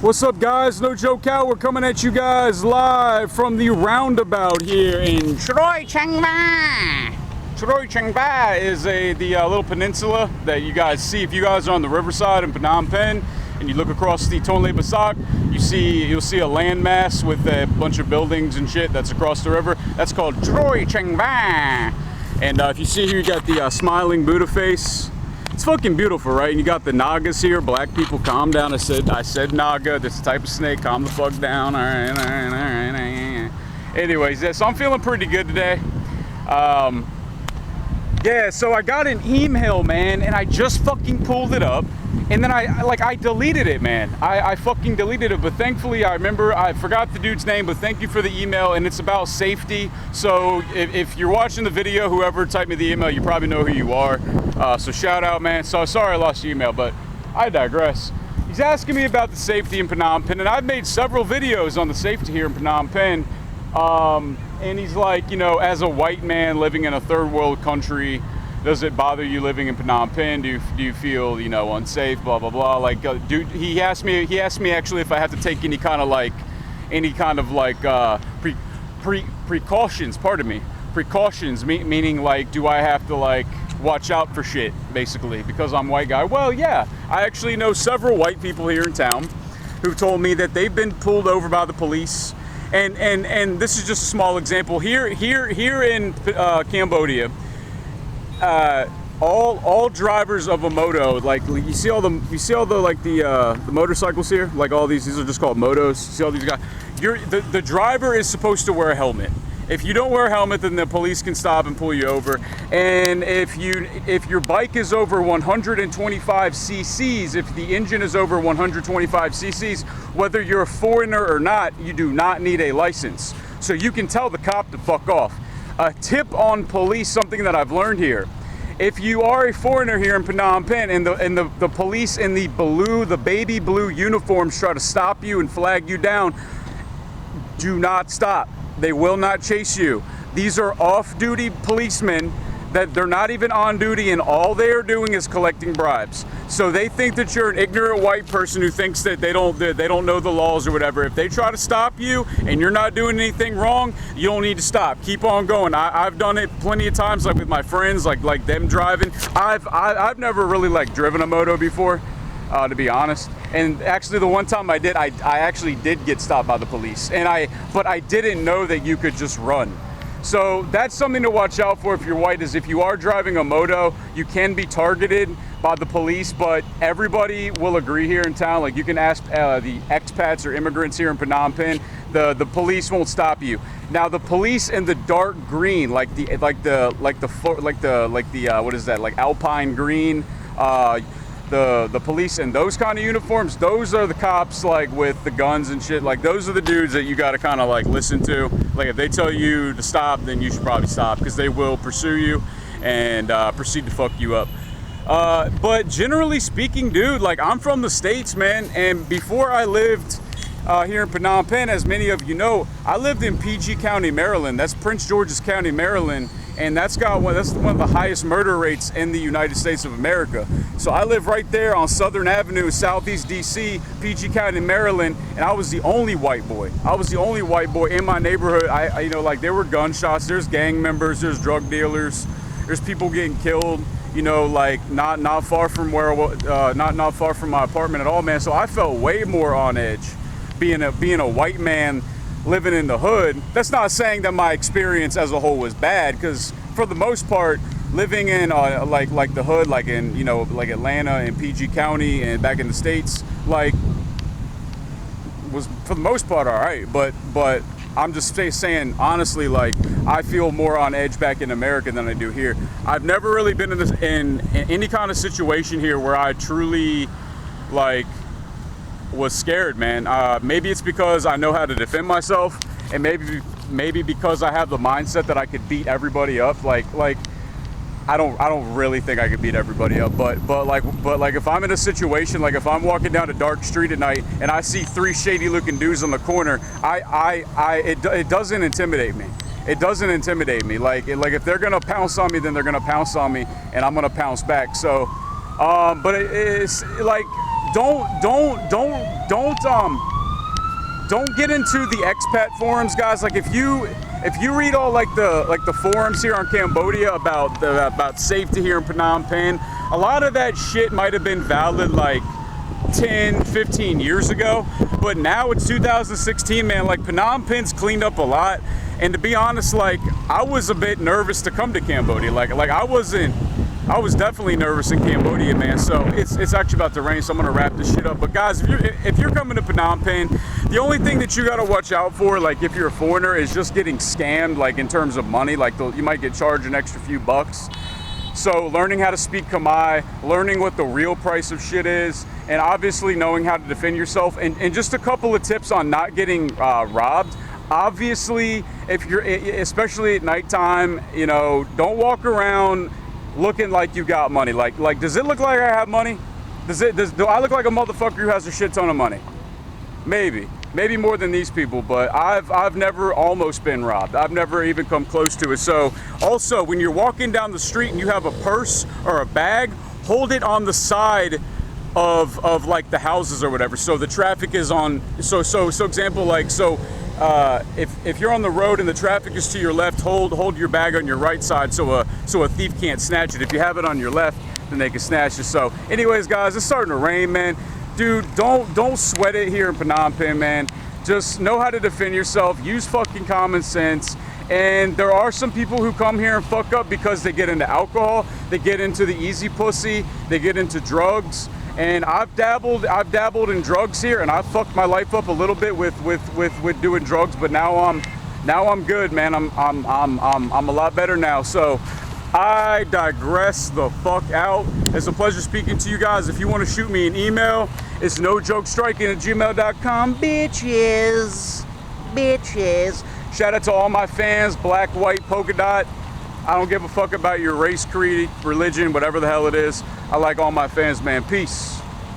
What's up, guys? No Joke Out. We're coming at you guys live from the roundabout here in Troy Chiang Mai. Troy Chiang Mai is the little peninsula that you guys see if you guys are on the riverside in Phnom Penh and you look across the Tonle Sap. You'll see a landmass with a bunch of buildings and shit that's across the river. That's called Troy Chiang Mai. And if you see here, you got the smiling Buddha face. It's fucking beautiful, right? And you got the Nagas here. Black people, calm down. I said Naga. This type of snake. Calm the fuck down. All right. Anyways, yeah, so I'm feeling pretty good today. Yeah, so I got an email, man, and I just fucking pulled it up, and then I deleted it, man. I fucking deleted it, but thankfully I forgot the dude's name, but thank you for the email, and it's about safety. So if you're watching the video, whoever typed me the email, you probably know who you are. So shout out, man. So sorry I lost your email, but I digress. He's asking me about the safety in Phnom Penh, and I've made several videos on the safety here in Phnom Penh. And he's like, you know, as a white man living in a third world country, does it bother you living in Phnom Penh? Do you feel, you know, unsafe? Blah blah blah. Like, dude, he asked me actually if I had to take any kind of precautions. Pardon me, precautions. Meaning like, do I have to like watch out for shit, basically, because I'm a white guy? Well, yeah, I actually know several white people here in town who've told me that they've been pulled over by the police. And this is just a small example here in Cambodia. All drivers of a moto, like you see all the motorcycles here, like all these are just called motos. You see all these guys. The driver is supposed to wear a helmet. If you don't wear a helmet, then the police can stop and pull you over. And if your bike is over 125 cc's, if the engine is over 125 cc's, whether you're a foreigner or not, you do not need a license. So you can tell the cop to fuck off. A tip on police, something that I've learned here. If you are a foreigner here in Phnom Penh and the police in the baby blue uniforms try to stop you and flag you down, do not stop. They will not chase you. These are off-duty policemen that they're not even on duty, and all they are doing is collecting bribes. So they think that you're an ignorant white person who thinks that they don't know the laws or whatever. If they try to stop you and you're not doing anything wrong, you don't need to stop. Keep on going. I've done it plenty of times, like with my friends, like them driving. I've never really like driven a moto before, to be honest. And actually the one time I did, I actually did get stopped by the police, but I didn't know that you could just run. So that's something to watch out for if you're white, is if you are driving a moto, you can be targeted by the police, but everybody will agree here in town. Like, you can ask the expats or immigrants here in Phnom Penh, the police won't stop you. Now the police in the dark green, like alpine green, the police in those kind of uniforms, those are the cops, like with the guns and shit. Like, those are the dudes that you got to kind of like listen to. Like, if they tell you to stop, then you should probably stop, because they will pursue you and proceed to fuck you up. But generally speaking, dude, like, I'm from the States, man, and before I lived here in Phnom Penh, as many of you know, I lived in PG County, Maryland. That's Prince George's County, Maryland. And that's one of the highest murder rates in the United States of America. So I live right there on Southern Avenue, Southeast DC, PG County, Maryland, and I was the only white boy. I was the only white boy in my neighborhood. You know, like, there were gunshots, there's gang members, there's drug dealers, there's people getting killed. You know, like not far from not far from my apartment at all, man. So I felt way more on edge being a white man living in the hood. That's not saying that my experience as a whole was bad, because for the most part, living in like the hood, like in, you know, like Atlanta and PG County and back in the States, like, was for the most part all right. But I'm just saying, honestly, like, I feel more on edge back in America than I do here. I've never really been in any kind of situation here where I truly like was scared, man. Maybe it's because I know how to defend myself, and maybe because I have the mindset that I could beat everybody up. Like I don't really think I could beat everybody up, but like if I'm in a situation, like if I'm walking down a dark street at night and I see three shady looking dudes on the corner, it doesn't intimidate me. It doesn't intimidate me. Like if they're gonna pounce on me, then they're gonna pounce on me, and I'm gonna pounce back. So, but it's like, don't get into the expat forums, guys. Like if you read all like the forums here on Cambodia about safety here in Phnom Penh, a lot of that shit might have been valid like 10, 15 years ago, but now it's 2016, man. Like Phnom Penh's cleaned up a lot, and to be honest, like I was a bit nervous to come to Cambodia. Like I was definitely nervous in Cambodia, man. So it's actually about to rain, so I'm gonna wrap this shit up. But guys, if you're coming to Phnom Penh, the only thing that you gotta watch out for, like if you're a foreigner, is just getting scammed, like in terms of money. Like you might get charged an extra few bucks. So learning how to speak Khmer, learning what the real price of shit is, and obviously knowing how to defend yourself. And just a couple of tips on not getting robbed. Obviously, if you're, especially at nighttime, you know, don't walk around looking like you got money. Like, does it look like I have money? Do I look like a motherfucker who has a shit ton of money? Maybe more than these people, but I've never almost been robbed. I've never even come close to it. So also, when you're walking down the street and you have a purse or a bag, hold it on the side of like the houses or whatever. So the traffic is on. So example, like if you're on the road and the traffic is to your left, hold your bag on your right side so a thief can't snatch it. If you have it on your left, then they can snatch it. So anyways, guys, it's starting to rain, man. Dude, don't sweat it here in Phnom Penh, man. Just know how to defend yourself. Use fucking common sense. And there are some people who come here and fuck up because they get into alcohol, they get into the easy pussy, they get into drugs. And I've dabbled in drugs here, and I've fucked my life up a little bit with doing drugs. But now I'm good, man. I'm a lot better now. So I digress the fuck out. It's a pleasure speaking to you guys. If you want to shoot me an email, it's nojokestriking@gmail.com. Bitches. Shout out to all my fans, black, white, polka dot. I don't give a fuck about your race, creed, religion, whatever the hell it is. I like all my fans, man. Peace.